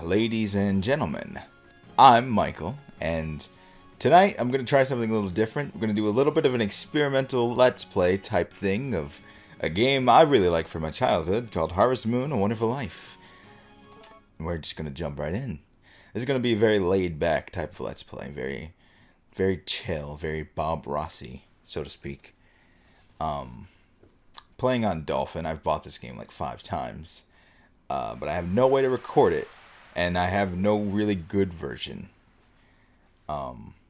ladies and gentlemen. I'm Michael, and tonight I'm going to try something a little different. We're going to do a little bit of an experimental Let's Play type thing of a game I really like from my childhood called Harvest Moon: A Wonderful Life. And we're just going to jump right in. This is going to be a very laid-back type of Let's Play. Very, very chill, very Bob Rossi, so to speak. Playing on Dolphin. I've bought this game like 5 times. But I have no way to record it, and I have no really good version.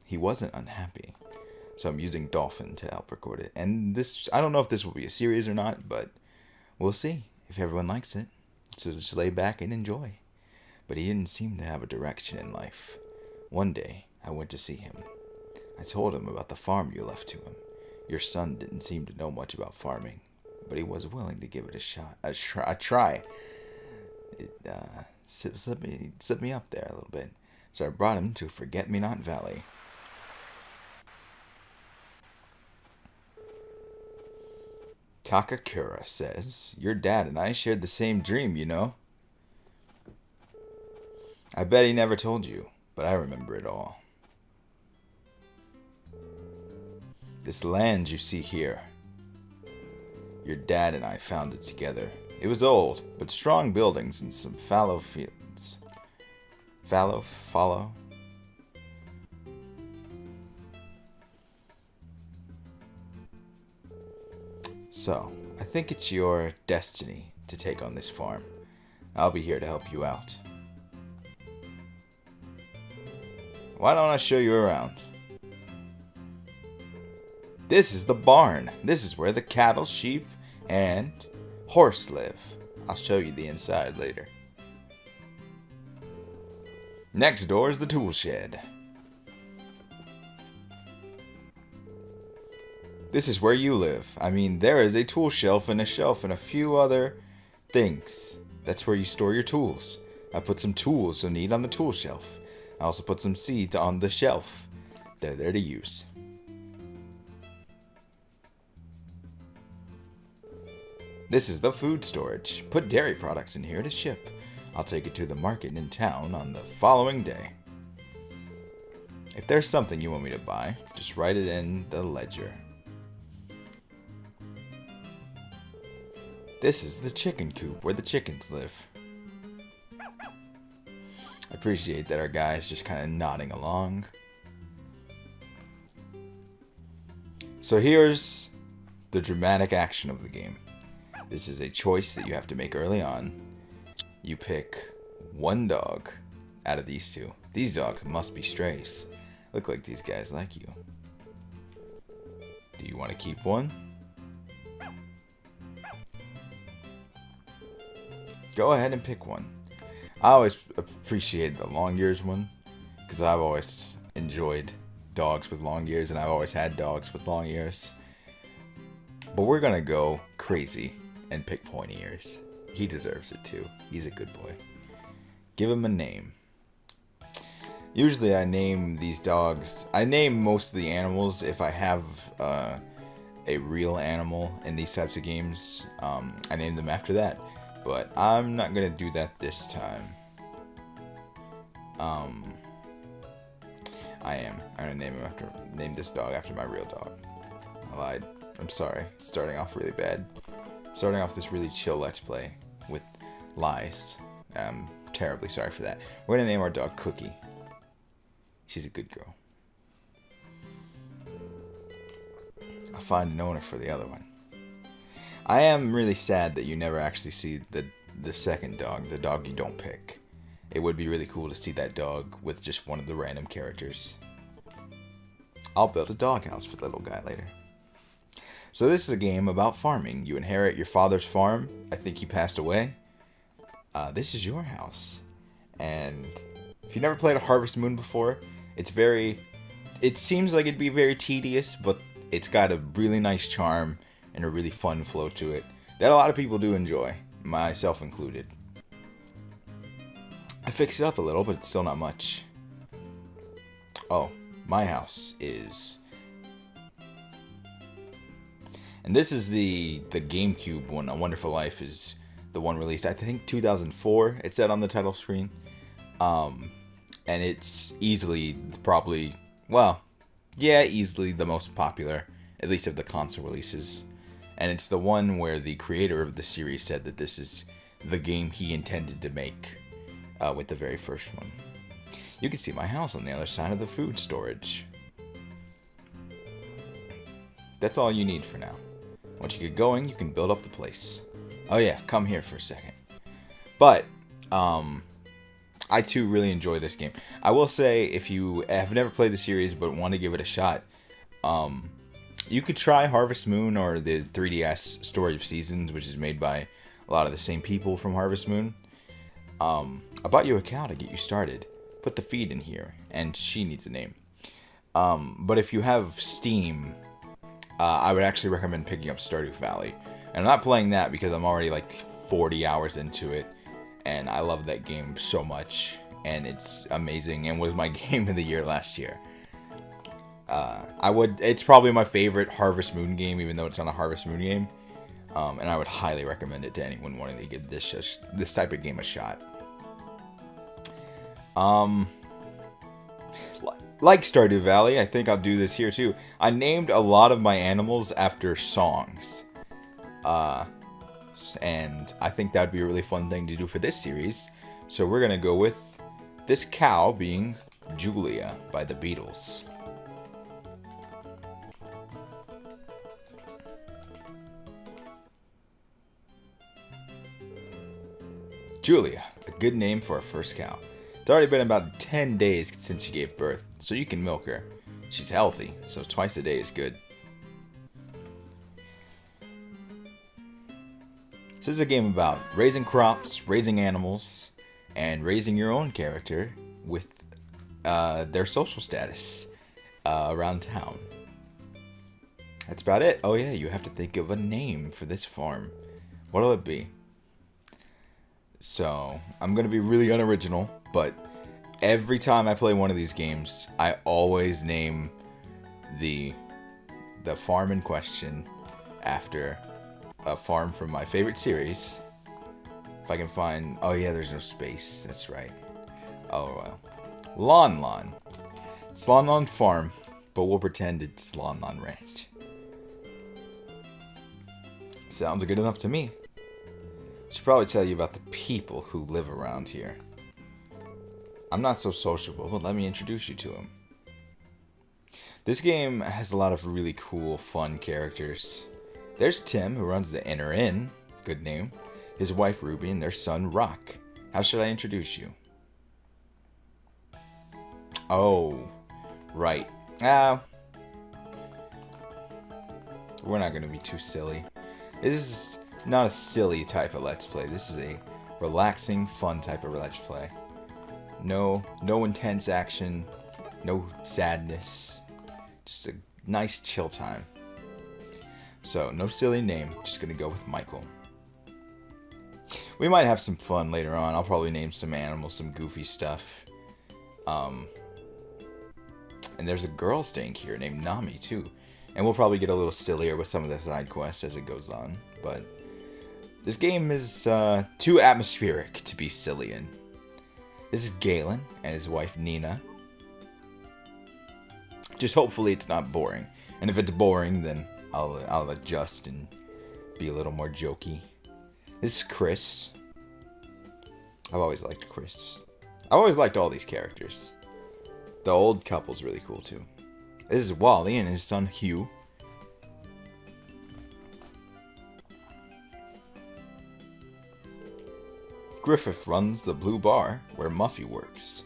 He wasn't unhappy, so I'm using Dolphin to help record it. And this, I don't know if this will be a series or not, but we'll see if everyone likes it. So just lay back and enjoy. But he didn't seem to have a direction in life. One day, I went to see him. I told him about the farm you left to him. Your son didn't seem to know much about farming, but he was willing to give it a try. It slipped me up there a little bit, so I brought him to Forget-Me-Not Valley. Takakura says, your dad and I shared the same dream, you know. I bet he never told you, but I remember it all. This land you see here, your dad and I found it together. It was old, but strong buildings and some fallow fields. Fallow? So, I think it's your destiny to take on this farm. I'll be here to help you out. Why don't I show you around? This is the barn. This is where the cattle, sheep, and horse live. I'll show you the inside later. Next door is the tool shed. This is where you live. I mean, there is a tool shelf and a few other things. That's where you store your tools. I put some tools you'll need on the tool shelf. I also put some seeds on the shelf. They're there to use. This is the food storage. Put dairy products in here to ship. I'll take it to the market in town on the following day. If there's something you want me to buy, just write it in the ledger. This is the chicken coop where the chickens live. I appreciate that our guy is just kind of nodding along. So here's the dramatic action of the game. This is a choice that you have to make early on. You pick one dog out of these two. These dogs must be strays. Look like these guys like you. Do you want to keep one? Go ahead and pick one. I always appreciated the long ears one, because I've always enjoyed dogs with long ears, and I've always had dogs with long ears. But we're gonna go crazy and pick pointy ears. He deserves it too. He's a good boy. Give him a name. Usually I name these dogs. I name most of the animals if I have a real animal in these types of games. I name them after that. But I'm not gonna do that this time. I'm gonna name this dog after my real dog. I lied. I'm sorry. Starting off really bad. Starting off this really chill Let's Play with lies. I'm terribly sorry for that. We're gonna name our dog Cookie. She's a good girl. I'll find an owner for the other one. I am really sad that you never actually see the second dog, the dog you don't pick. It would be really cool to see that dog with just one of the random characters. I'll build a doghouse for the little guy later. So this is a game about farming. You inherit your father's farm. I think he passed away. This is your house. And if you've never played a Harvest Moon before, it seems like it'd be very tedious, but it's got a really nice charm and a really fun flow to it that a lot of people do enjoy, myself included. I fixed it up a little, but it's still not much. Oh, my house is... And this is the GameCube one. A Wonderful Life is the one released, I think, 2004. It said on the title screen. And it's easily probably, well, yeah, easily the most popular, at least of the console releases. And it's the one where the creator of the series said that this is the game he intended to make with the very first one. You can see my house on the other side of the food storage. That's all you need for now. Once you get going, you can build up the place. Oh yeah, come here for a second. But, I too really enjoy this game. I will say, if you have never played the series but want to give it a shot, you could try Harvest Moon or the 3DS Story of Seasons, which is made by a lot of the same people from Harvest Moon. I bought you a cow to get you started. Put the feed in here, and she needs a name. But if you have Steam, I would actually recommend picking up Stardew Valley. And I'm not playing that because I'm already like 40 hours into it, and I love that game so much, and it's amazing, and was my game of the year last year. It's probably my favorite Harvest Moon game, even though it's not a Harvest Moon game. And I would highly recommend it to anyone wanting to give this type of game a shot. Like Stardew Valley, I think I'll do this here too. I named a lot of my animals after songs. And I think that would be a really fun thing to do for this series. So we're going to go with this cow being Julia by the Beatles. Julia, a good name for a first cow. It's already been about 10 days since she gave birth, so you can milk her. She's healthy, so twice a day is good. This is a game about raising crops, raising animals, and raising your own character with their social status around town. That's about it. Oh yeah, you have to think of a name for this farm. What'll it be? So, I'm going to be really unoriginal, but every time I play one of these games, I always name the farm in question after a farm from my favorite series. If I can find... Oh yeah, there's no space. That's right. Oh well. Lon. It's Lon Farm, but we'll pretend it's Lon Ranch. Sounds good enough to me. Should probably tell you about the people who live around here. I'm not so sociable, but let me introduce you to them. This game has a lot of really cool, fun characters. There's Tim, who runs the Inner Inn. Good name. His wife Ruby and their son Rock. How should I introduce you? Oh, right. We're not going to be too silly. This is not a silly type of Let's Play. This is a relaxing, fun type of Let's Play. No intense action. No sadness. Just a nice chill time. So, no silly name. Just going to go with Michael. We might have some fun later on. I'll probably name some animals, some goofy stuff. And there's a girl staying here named Nami, too. And we'll probably get a little sillier with some of the side quests as it goes on. But this game is too atmospheric to be silly in. This is Galen and his wife Nina. Just hopefully it's not boring. And if it's boring, then I'll adjust and be a little more jokey. This is Chris. I've always liked Chris. I've always liked all these characters. The old couple's really cool too. This is Wally and his son Hugh. Griffith runs the Blue Bar where Muffy works.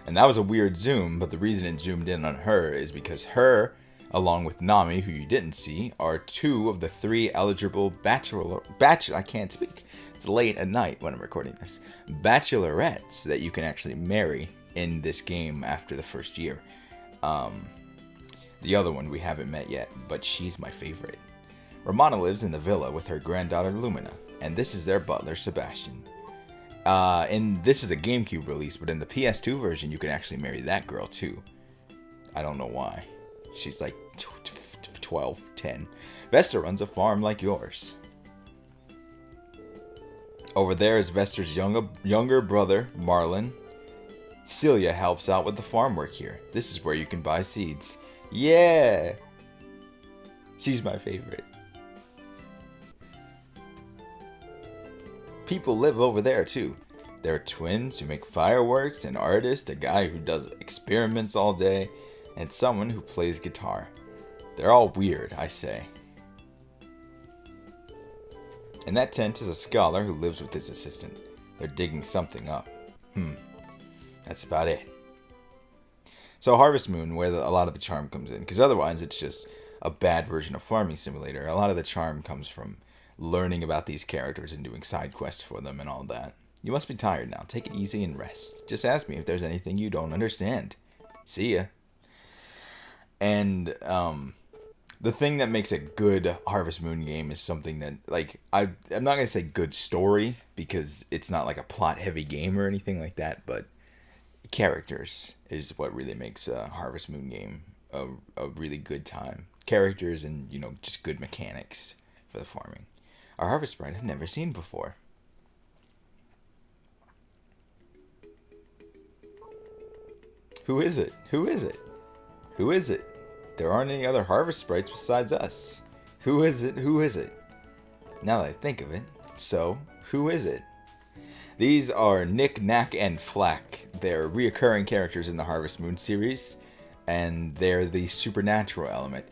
And that was a weird zoom, but the reason it zoomed in on her is because her, along with Nami, who you didn't see, are two of the three eligible I can't speak. It's late at night when I'm recording this. Bachelorettes that you can actually marry in this game after the first year. The other one we haven't met yet, but she's my favorite. Romana lives in the villa with her granddaughter Lumina, and this is their butler Sebastian. This is a GameCube release, but in the PS2 version, you can actually marry that girl too. I don't know why. She's like 12, 10. Vesta runs a farm like yours. Over there is Vester's younger brother, Marlon. Celia helps out with the farm work here. This is where you can buy seeds. Yeah! She's my favorite. People live over there too. There are twins who make fireworks, an artist, a guy who does experiments all day, and someone who plays guitar. They're all weird, I say. In that tent is a scholar who lives with his assistant. They're digging something up. That's about it. So Harvest Moon, where a lot of the charm comes in, because otherwise it's just a bad version of Farming Simulator. A lot of the charm comes from learning about these characters and doing side quests for them and all that. You must be tired now. Take it easy and rest. Just ask me if there's anything you don't understand. See ya. And the thing that makes a good Harvest Moon game is something that, like, I'm not going to say good story, because it's not like a plot-heavy game or anything like that, but characters is what really makes a Harvest Moon game a really good time. Characters and, you know, just good mechanics for the farming. A harvest sprite I've never seen before. Who is it? Who is it? Who is it? There aren't any other harvest sprites besides us. Who is it? Who is it? Now that I think of it, so who is it? These are Nick, Knack, and Flack. They're reoccurring characters in the Harvest Moon series, and they're the supernatural element.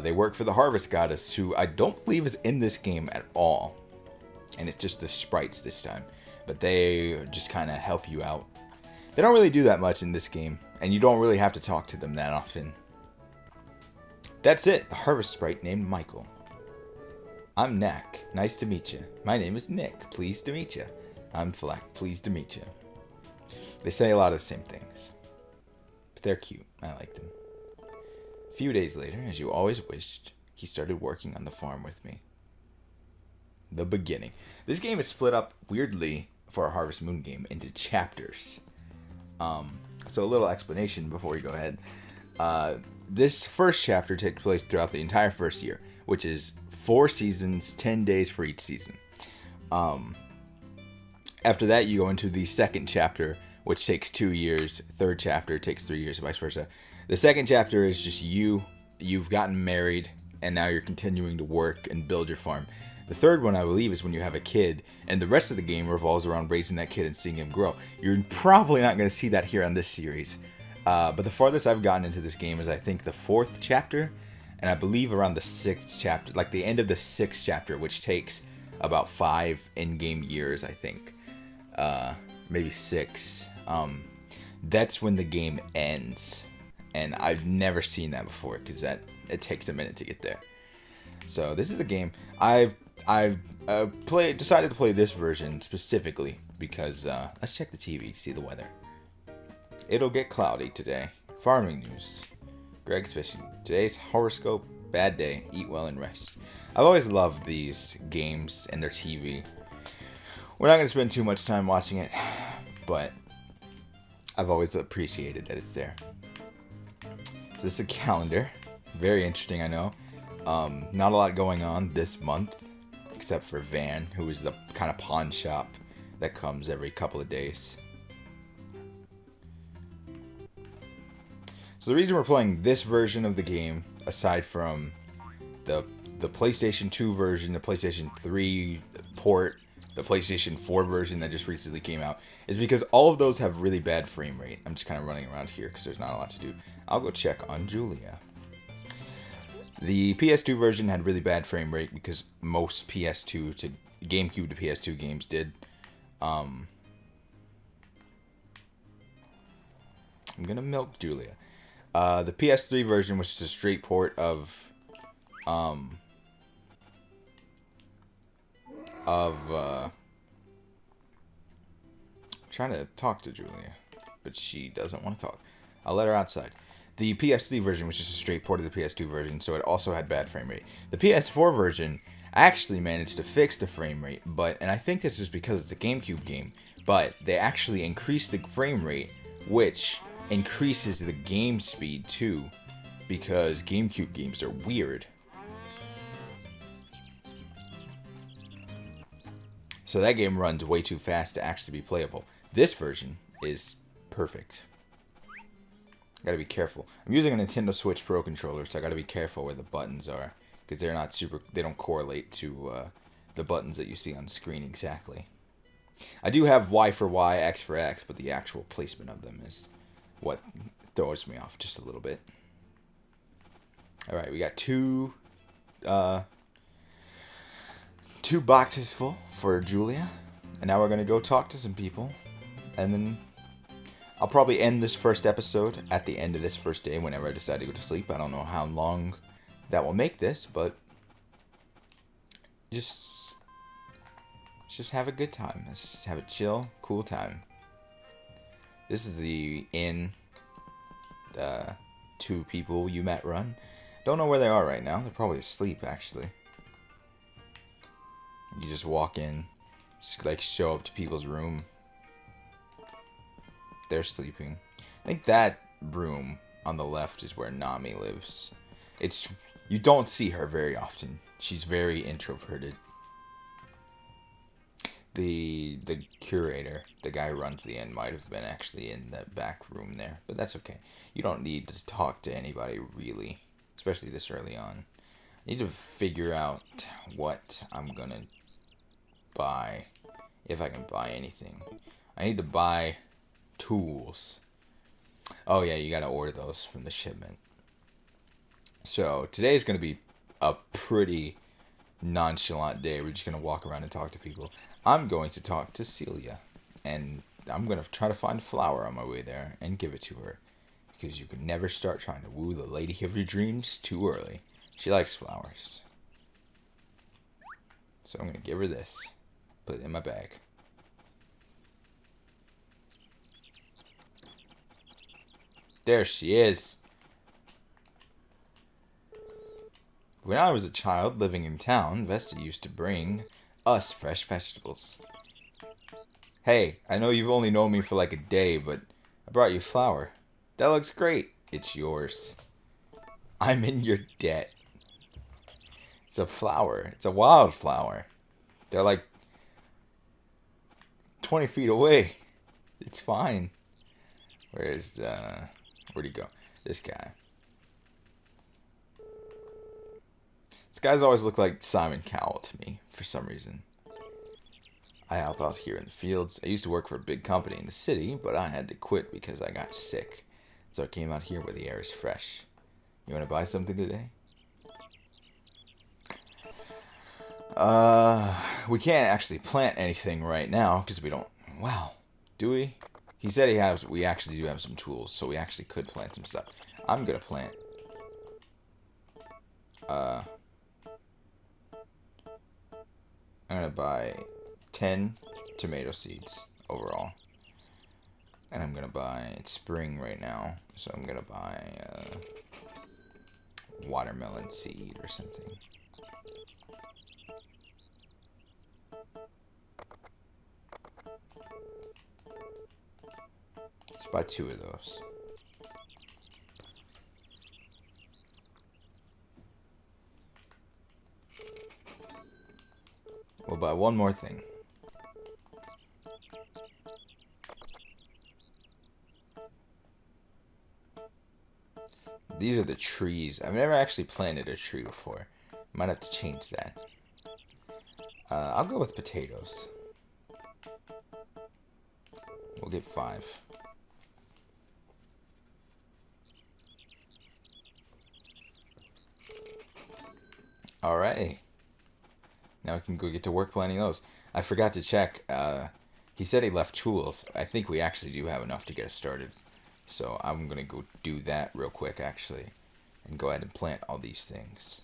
They work for the Harvest Goddess, who I don't believe is in this game at all. And it's just the sprites this time. But they just kind of help you out. They don't really do that much in this game, and you don't really have to talk to them that often. That's it, the Harvest Sprite named Michael. I'm Knack, nice to meet you. My name is Nick, pleased to meet you. I'm Flack, pleased to meet you. They say a lot of the same things. But they're cute, I like them. A few days later, as you always wished, he started working on the farm with me. The beginning. This game is split up weirdly for a Harvest Moon game into chapters. So a little explanation before we go ahead. This first chapter takes place throughout the entire first year, which is 4 seasons, 10 days for each season. After that, you go into the second chapter, which takes 2 years. Third chapter takes 3 years, vice versa. The second chapter is just you've gotten married, and now you're continuing to work and build your farm. The third one, I believe, is when you have a kid, and the rest of the game revolves around raising that kid and seeing him grow. You're probably not going to see that here on this series. But the farthest I've gotten into this game is, I think, the 4th chapter, and I believe around the 6th chapter, like the end of the 6th chapter, which takes about 5 in-game years, I think. Maybe 6. That's when the game ends. And I've never seen that before, because it takes a minute to get there. So this is the game. I've decided to play this version specifically because let's check the TV to see the weather. It'll get cloudy today. Farming news. Greg's fishing. Today's horoscope. Bad day. Eat well and rest. I've always loved these games and their TV. We're not going to spend too much time watching it, but I've always appreciated that it's there. So this is a calendar. Very interesting, I know. Not a lot going on this month, except for Van, who is the kind of pawn shop that comes every couple of days. So the reason we're playing this version of the game, aside from the PlayStation 2 version, the PlayStation 3 port, the PlayStation 4 version that just recently came out, is because all of those have really bad frame rate. I'm just kind of running around here because there's not a lot to do. I'll go check on Julia. The PS2 version had really bad frame rate because most PS2 to GameCube to PS2 games did. I'm gonna milk Julia. The PS3 version was just a straight port of trying to talk to Julia, but she doesn't want to talk. I'll let her outside. The PS3 version was just a straight port of the PS2 version, so it also had bad frame rate. The PS4 version actually managed to fix the frame rate, and I think this is because it's a GameCube game, but they actually increased the frame rate, which increases the game speed too, because GameCube games are weird. So that game runs way too fast to actually be playable. This version is perfect. Gotta be careful. I'm using a Nintendo Switch Pro controller, so I gotta be careful where the buttons are, because they're not super. They don't correlate to the buttons that you see on screen exactly. I do have Y for Y, X for X, but the actual placement of them is what throws me off just a little bit. All right, we got two boxes full for Julia, and now we're gonna go talk to some people, and then I'll probably end this first episode at the end of this first day whenever I decide to go to sleep. I don't know how long that will make this, but just have a good time. Let's just have a chill, cool time. This is the inn the two people you met run. Don't know where they are right now. They're probably asleep, actually. You just walk in, just like show up to people's room. They're sleeping. I think that room on the left is where Nami lives. You don't see her very often. She's very introverted. The curator, the guy who runs the inn, might have been actually in the back room there, but that's okay. You don't need to talk to anybody really, especially this early on. I need to figure out what I'm gonna buy, if I can buy anything. I need to buy tools. Oh yeah, you gotta order those from the shipment. So today's gonna be a pretty nonchalant day. We're just gonna walk around and talk to people. I'm going to talk to Celia, and I'm gonna try to find a flower on my way there and give it to her, because you can never start trying to woo the lady of your dreams too early. She likes flowers. So I'm gonna give her this, put it in my bag. There she is. When I was a child living in town, Vesta used to bring us fresh vegetables. Hey, I know you've only known me for like a day, but I brought you a flower. That looks great. It's yours. I'm in your debt. It's a flower. It's a wildflower. They're like 20 feet away. It's fine. Where'd he go? This guy. This guy's always looked like Simon Cowell to me, for some reason. I help out here in the fields. I used to work for a big company in the city, but I had to quit because I got sick. So I came out here where the air is fresh. You want to buy something today? We can't actually plant anything right now because we don't. Wow, do we? He said we actually do have some tools, so we actually could plant some stuff. I'm gonna plant. I'm gonna buy 10 tomato seeds overall. And I'm gonna buy, it's spring right now, so I'm gonna buy watermelon seed or something. Let's buy 2 of those. We'll buy one more thing. These are the trees. I've never actually planted a tree before. Might have to change that. I'll go with potatoes. We'll get 5. Alright. Now we can go get to work planting those. I forgot to check. He said he left tools. I think we actually do have enough to get us started. So I'm going to go do that real quick, actually. And go ahead and plant all these things.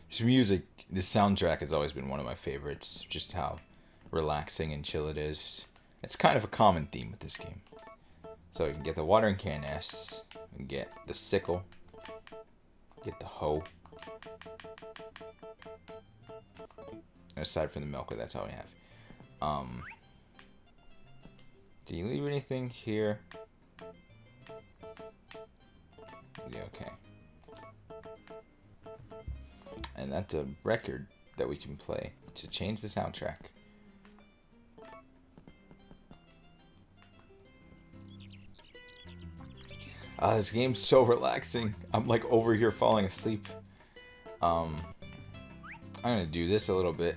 This music, this soundtrack has always been one of my favorites. Just how relaxing and chill it is. It's kind of a common theme with this game. So you can get the watering can S, and get the sickle, get the hoe. And aside from the milker, that's all we have. Did you leave anything here? Yeah, okay. And that's a record that we can play to change the soundtrack. This game's so relaxing. I'm like over here falling asleep. I'm gonna do this a little bit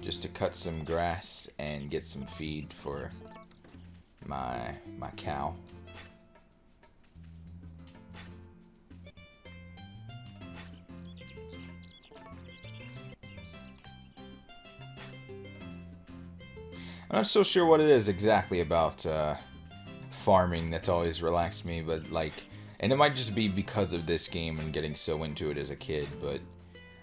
just to cut some grass and get some feed for my cow. I'm not so sure what it is exactly about farming that's always relaxed me, but like, and it might just be because of this game and getting so into it as a kid, but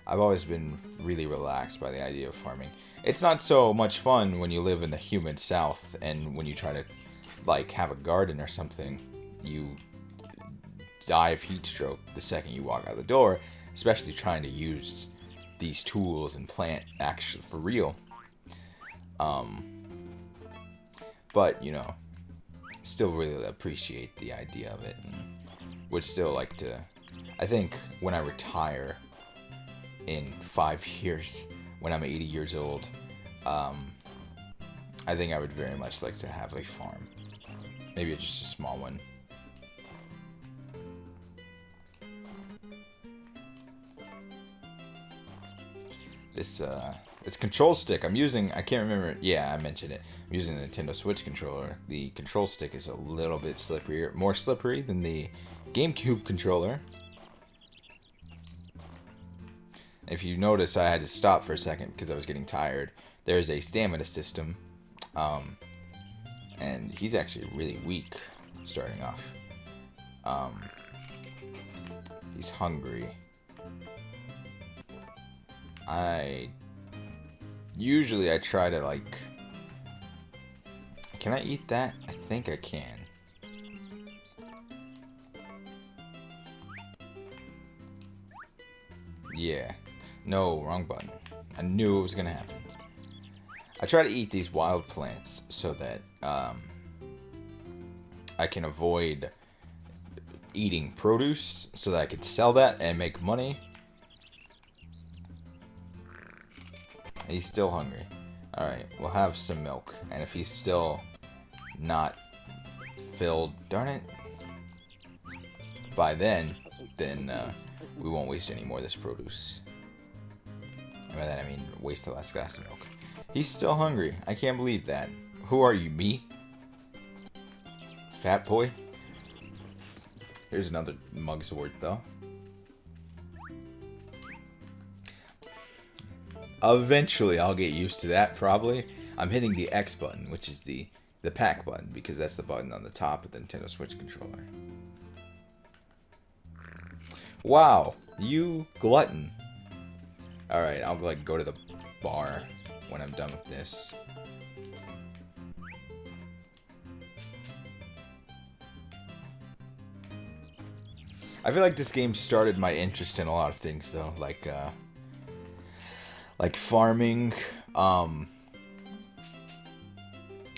I've always been really relaxed by the idea of farming. It's not so much fun when you live in the humid south and when you try to like have a garden or something, you die of heat stroke the second you walk out the door, especially trying to use these tools and plant actually for real. But you know, still really appreciate the idea of it and would still like to, I think when I retire in 5 years, when I'm 80 years old, I think I would very much like to have a farm. Maybe just a small one. This control stick I'm using, I can't remember, yeah, I mentioned it. I'm using the Nintendo Switch controller. The control stick is a little bit slipperier, more slippery than the GameCube controller. If you notice, I had to stop for a second because I was getting tired. There's a stamina system, and he's actually really weak starting off. He's hungry. Usually I try to like, can I eat that? I think I can. Yeah. No, wrong button. I knew it was gonna happen. I try to eat these wild plants so that I can avoid eating produce so that I could sell that and make money. He's still hungry. Alright, we'll have some milk. And if he's still not filled, darn it, by then we won't waste any more of this produce. And by that I mean waste the last glass of milk. He's still hungry. I can't believe that. Who are you, me? Fat boy? Here's another mug's worth, though. Eventually, I'll get used to that, probably. I'm hitting the X button, which is the pack button, because that's the button on the top of the Nintendo Switch controller. Wow, you glutton. Alright, I'll like go to the bar when I'm done with this. I feel like this game started my interest in a lot of things, though, like farming,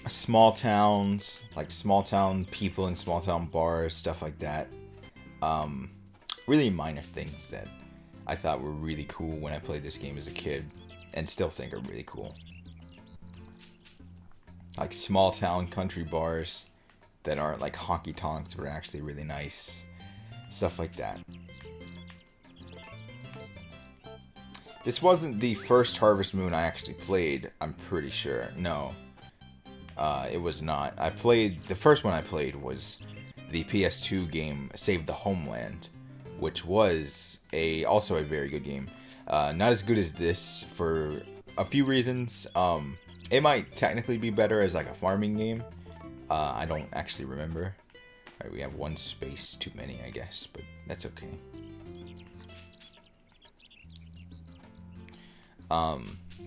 small towns, like small town people in small town bars, stuff like that. Really minor things that I thought were really cool when I played this game as a kid, and still think are really cool. Like small town country bars that aren't like honky tonks, but are actually really nice. Stuff like that. This wasn't the first Harvest Moon I actually played, I'm pretty sure. No. It was not. The first one I played was the PS2 game Save the Homeland, which was also a very good game. Not as good as this for a few reasons. It might technically be better as like a farming game. I don't actually remember. Alright, we have one space too many, I guess, but that's okay.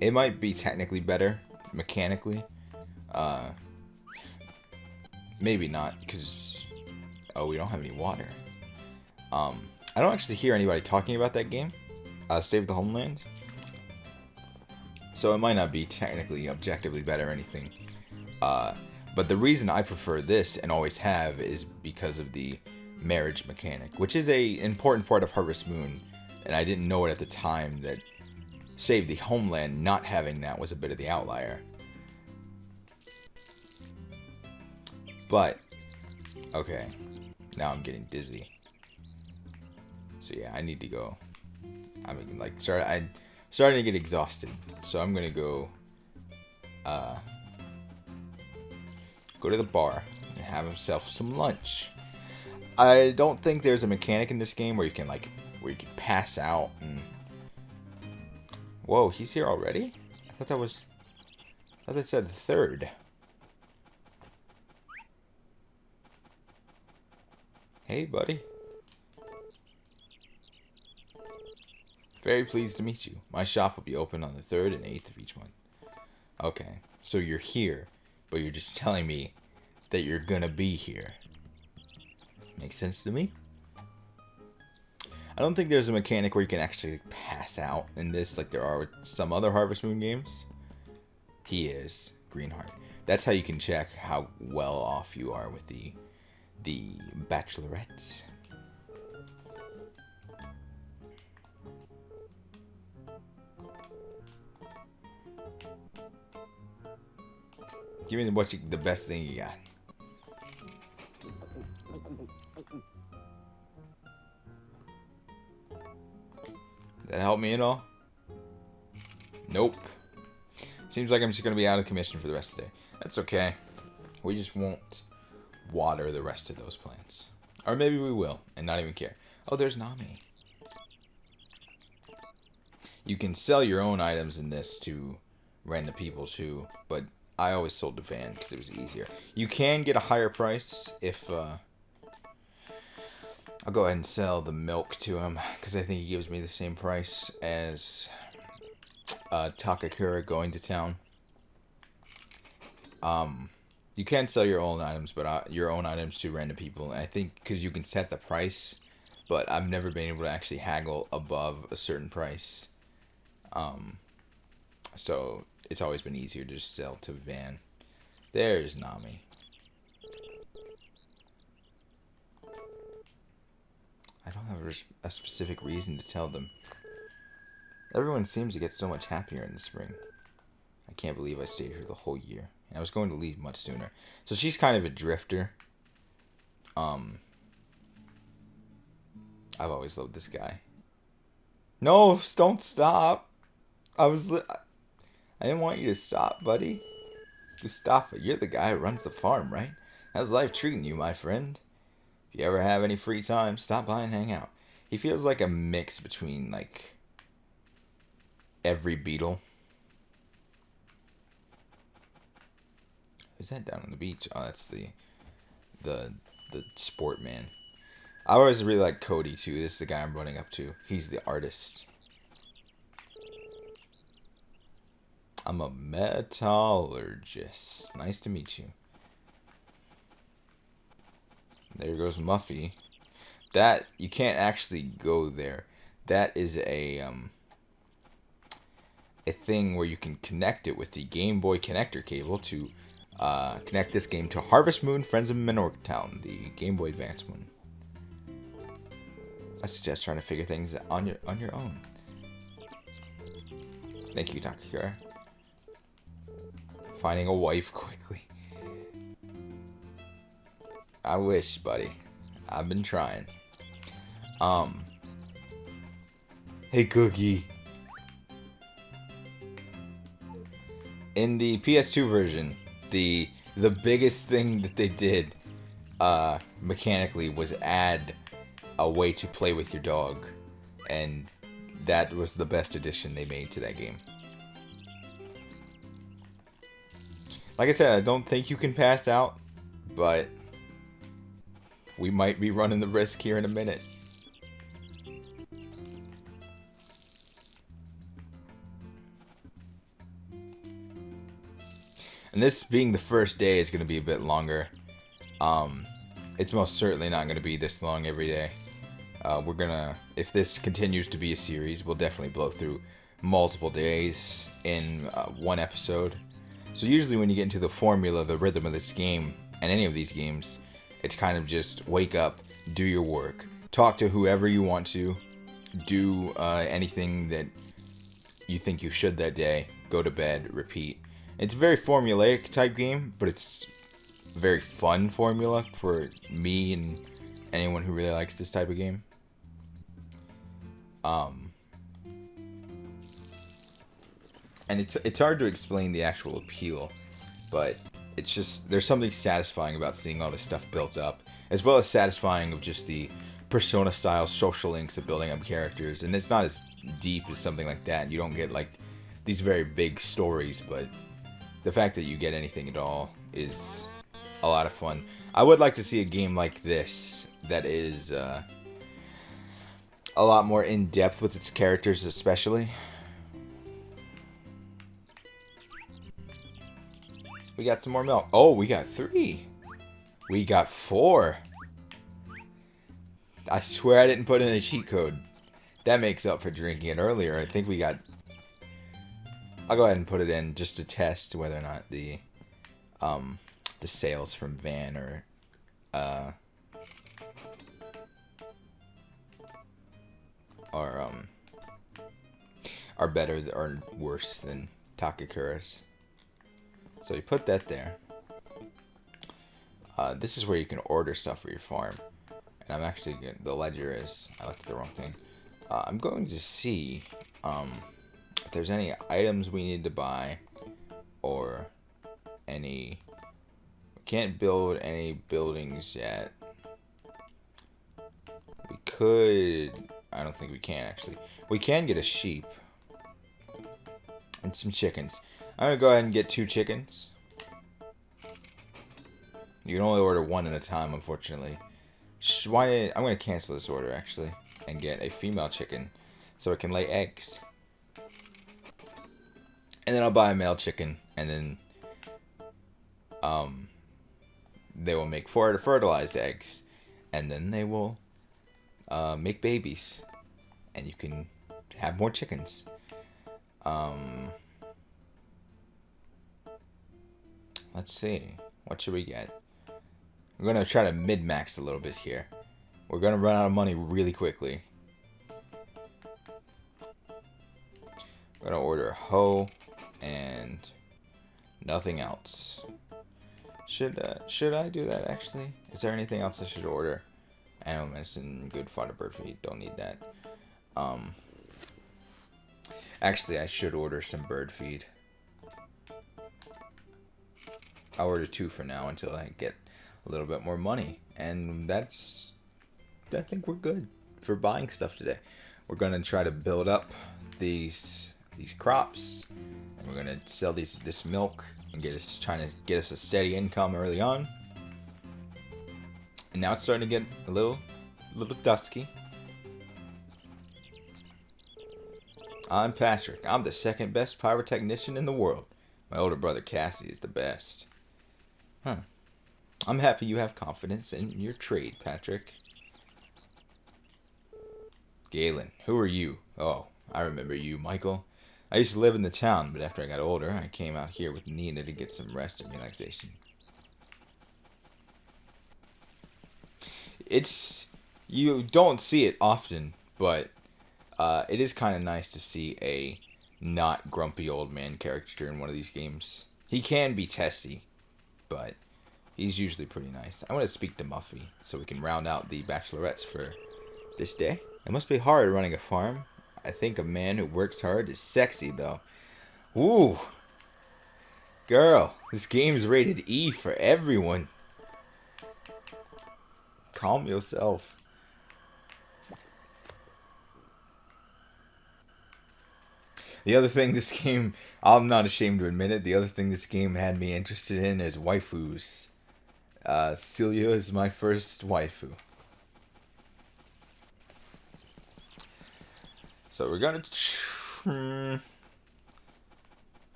It might be technically better, mechanically. Maybe not, because... Oh, we don't have any water. I don't actually hear anybody talking about that game. Save the Homeland. So it might not be technically, objectively better or anything. But the reason I prefer this and always have is because of the marriage mechanic, which is a important part of Harvest Moon, and I didn't know it at the time that Save the Homeland not having that was a bit of the outlier. But okay, now I'm getting dizzy. So yeah, I need to go. I mean, like, I'm starting to get exhausted, so I'm gonna go go to the bar and have himself some lunch. I don't think there's a mechanic in this game where you can pass out and... Whoa, he's here already? I thought that said the third. Hey, buddy. Very pleased to meet you. My shop will be open on the 3rd and 8th of each month. Okay, so you're here, but you're just telling me that you're gonna be here. Makes sense to me. I don't think there's a mechanic where you can actually pass out in this like there are with some other Harvest Moon games. He is Greenheart. That's how you can check how well off you are with the bachelorettes. Give me the best thing you got. Did that help me at all? Nope. Seems like I'm just going to be out of commission for the rest of the day. That's okay. We just won't water the rest of those plants. Or maybe we will, and not even care. Oh, there's Nami. You can sell your own items in this to random people too, but I always sold to Van because it was easier. You can get a higher price if... I'll go ahead and sell the milk to him because I think he gives me the same price as Takakura going to town. You can sell your own items, but your own items to random people. And I think because you can set the price, but I've never been able to actually haggle above a certain price. So it's always been easier to just sell to Van. There's Nami. I don't have a specific reason to tell them. Everyone seems to get so much happier in the spring. I can't believe I stayed here the whole year. And I was going to leave much sooner. So she's kind of a drifter. I've always loved this guy. No, don't stop. I didn't want you to stop, buddy. Mustafa, you're the guy who runs the farm, right? How's life treating you, my friend? If you ever have any free time, stop by and hang out. He feels like a mix between, like, every beetle. Who's that down on the beach? Oh, that's the sport man. I always really like Cody, too. This is the guy I'm running up to. He's the artist. I'm a metallurgist. Nice to meet you. There goes Muffy. That, you can't actually go there. That is a thing where you can connect it with the Game Boy connector cable to connect this game to Harvest Moon Friends of Minorca Town, the Game Boy Advance one. I suggest trying to figure things out on your own. Thank you, Takakura. Finding a wife quickly. I wish, buddy. I've been trying. Hey, Cookie. In the PS2 version, the biggest thing that they did mechanically was add a way to play with your dog, and that was the best addition they made to that game. Like I said, I don't think you can pass out, but we might be running the risk here in a minute. And this being the first day is going to be a bit longer. It's most certainly not going to be this long every day. We're going to, if this continues to be a series, we'll definitely blow through multiple days in one episode. So usually when you get into the formula, the rhythm of this game, and any of these games, it's kind of just wake up, do your work, talk to whoever you want to, do anything that you think you should that day, go to bed, repeat. It's a very formulaic type game, but it's a very fun formula for me and anyone who really likes this type of game. And it's hard to explain the actual appeal, but it's just, there's something satisfying about seeing all this stuff built up, as well as satisfying of just the Persona style social links of building up characters. And it's not as deep as something like that. You don't get like these very big stories, but the fact that you get anything at all is a lot of fun. I would like to see a game like this that is a lot more in depth with its characters, especially. We got some more milk. Oh, we got 3. We got 4. I swear I didn't put in a cheat code. That makes up for drinking it earlier. I think we got... I'll go ahead and put it in just to test whether or not the sales from Van are better or worse than Takakura's. So you put that there. This is where you can order stuff for your farm. And I'm actually getting, the ledger is, I looked at the wrong thing. I'm going to see if there's any items we need to buy, or any, we can't build any buildings yet. We could, I don't think we can actually. We can get a sheep and some chickens. I'm going to go ahead and get 2 chickens. You can only order 1 at a time, unfortunately. I'm going to cancel this order, actually, and get a female chicken so it can lay eggs. And then I'll buy a male chicken, and then they will make 4 fertilized eggs. And then they will make babies. And you can have more chickens. Let's see. What should we get? We're going to try to mid-max a little bit here. We're going to run out of money really quickly. We're going to order a hoe and nothing else. Should I do that, actually? Is there anything else I should order? Animal medicine, good fodder, bird feed. Don't need that. Actually, I should order some bird feed. I'll order 2 for now until I get a little bit more money. And I think we're good for buying stuff today. We're going to try to build up these crops. And we're going to sell this milk and trying to get us a steady income early on. And now it's starting to get a little dusky. I'm Patrick. I'm the 2nd best pyrotechnician in the world. My older brother Cassie is the best. Huh. I'm happy you have confidence in your trade, Patrick. Galen, who are you? Oh, I remember you, Michael. I used to live in the town, but after I got older, I came out here with Nina to get some rest and relaxation. You don't see it often, but it is kind of nice to see a not grumpy old man character in one of these games. He can be testy, but he's usually pretty nice. I want to speak to Muffy so we can round out the bachelorettes for this day. It must be hard running a farm. I think a man who works hard is sexy, though. Ooh. Girl, this game's rated E for everyone. Calm yourself. The other thing this game, I'm not ashamed to admit it, the other thing this game had me interested in is waifus. Celia is my first waifu. So we're gonna...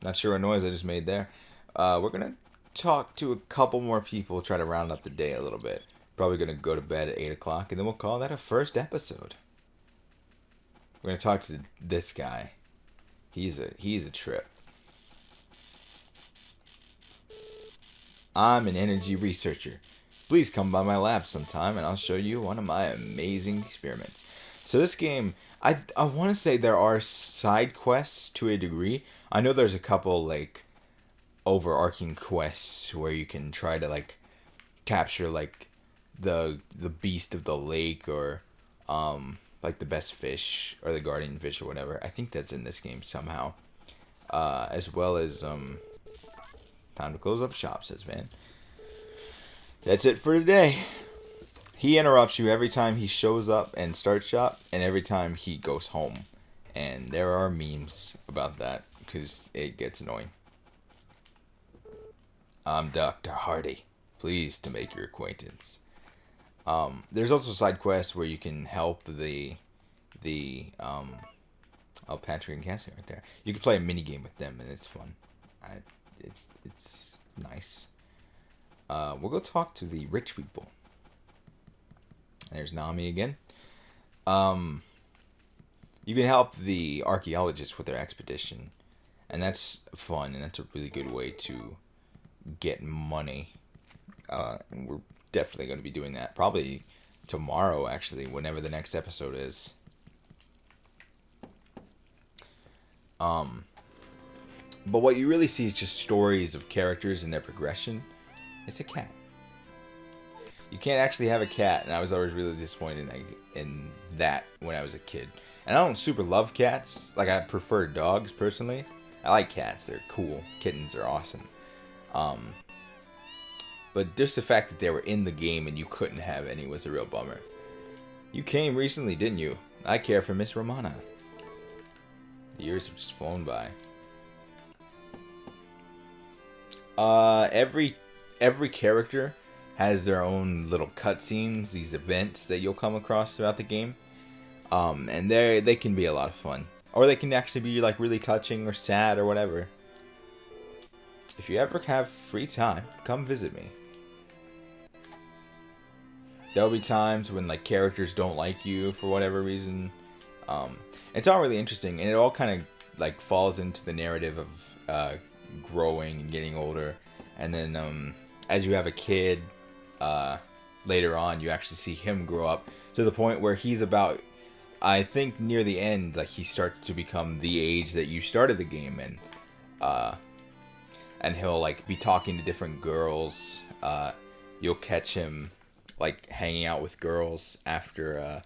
Not sure what noise I just made there. We're gonna talk to a couple more people, try to round up the day a little bit. Probably gonna go to bed at 8 o'clock, and then we'll call that a first episode. We're gonna talk to this guy. He's a trip. I'm an energy researcher. Please come by my lab sometime and I'll show you one of my amazing experiments. So this game, I want to say there are side quests to a degree. I know there's a couple like overarching quests where you can try to like capture like the beast of the lake or like the best fish or the guardian fish or whatever. I think that's in this game somehow. As well as time to close up shop, says Van. That's it for today. He interrupts you every time he shows up and starts shop, and every time he goes home. And there are memes about that because it gets annoying. I'm Dr. Hardy. Pleased to make your acquaintance. There's also side quests where you can help the oh, Patrick and Cassie right there. You can play a mini game with them and it's fun. It's nice. We'll go talk to the rich people. There's Nami again. You can help the archaeologists with their expedition, and that's fun, and that's a really good way to get money. And we're definitely going to be doing that probably tomorrow, actually, whenever the next episode is. But what you really see is just stories of characters and their progression. It's a cat. You can't actually have a cat, and I was always really disappointed in that when I was a kid. And I don't super love cats. Like, I prefer dogs, personally. I like cats. They're cool. Kittens are awesome. But just the fact that they were in the game and you couldn't have any was a real bummer. You came recently, didn't you? I care for Miss Romana. The years have just flown by. Every character has their own little cutscenes, these events that you'll come across throughout the game. And they can be a lot of fun. Or they can actually be like really touching or sad or whatever. If you ever have free time, come visit me. There'll be times when like characters don't like you for whatever reason. It's all really interesting, and it all kind of like falls into the narrative of growing and getting older. And then as you have a kid, later on, you actually see him grow up to the point where he's about, I think near the end, like he starts to become the age that you started the game in. And he'll like be talking to different girls. You'll catch him like hanging out with girls after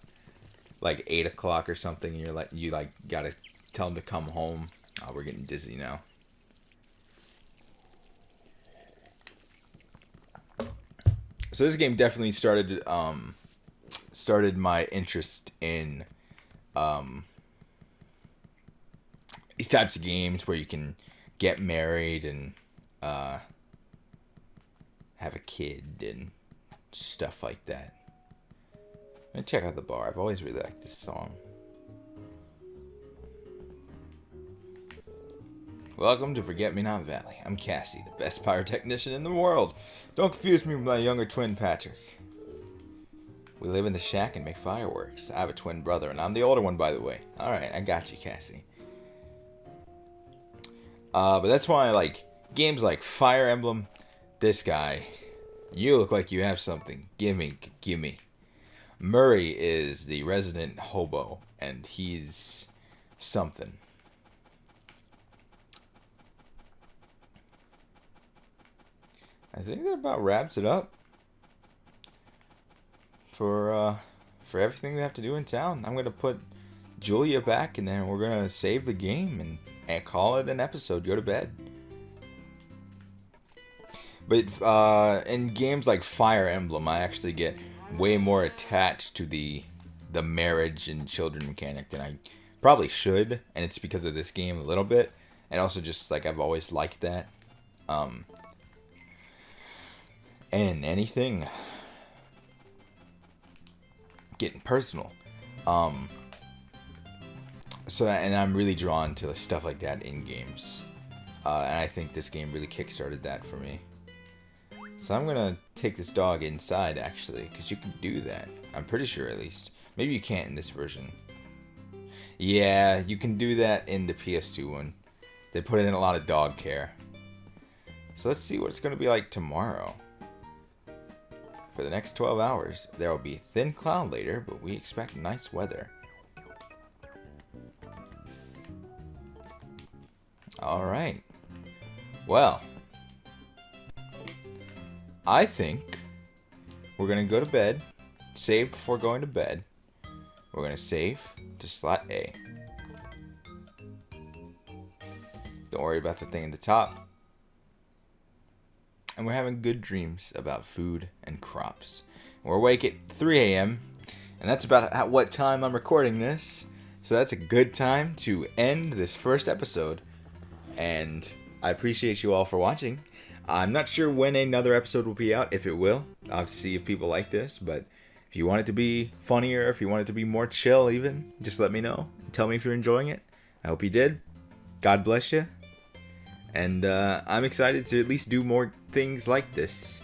like 8 o'clock or something. And you gotta tell him to come home. Oh, we're getting dizzy now. So this game definitely started my interest in these types of games where you can get married and have a kid and stuff like that. And check out the bar. I've always really liked this song. Welcome to Forget-Me-Not Valley. I'm Cassie, the best pyrotechnician in the world. Don't confuse me with my younger twin, Patrick. We live in the shack and make fireworks. I have a twin brother, and I'm the older one, by the way. Alright, I got you, Cassie. But that's why I like games like Fire Emblem. This guy. You look like you have something. Gimme. Murray is the resident hobo, and he's something. I think that about wraps it up for everything we have to do in town. I'm gonna put Julia back, and then we're gonna save the game and call it an episode. Go to bed. But in games like Fire Emblem, I actually get way more attached to the marriage and children mechanic than I probably should, and it's because of this game a little bit, and also just like I've always liked that. And anything getting personal. So and I'm really drawn to stuff like that in games. And I think this game really kickstarted that for me. So I'm gonna take this dog inside, actually, because you can do that. I'm pretty sure, at least. Maybe you can't in this version. Yeah, you can do that in the PS2 one. They put in a lot of dog care. So let's see what it's going to be like tomorrow. For the next 12 hours, there will be thin cloud later, but we expect nice weather. Alright. Well, I think we're going to go to bed, save before going to bed. We're going to save to slot A. Don't worry about the thing at the top. And we're having good dreams about food and crops. We're awake at 3 a.m. And that's about at what time I'm recording this. So that's a good time to end this first episode. And I appreciate you all for watching. I'm not sure when another episode will be out, if it will. I'll see if people like this. But if you want it to be funnier, if you want it to be more chill even, just let me know. Tell me if you're enjoying it. I hope you did. God bless you. And I'm excited to at least do more things like this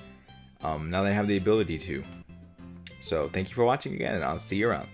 now that I have the ability to. So thank you for watching again, and I'll see you around.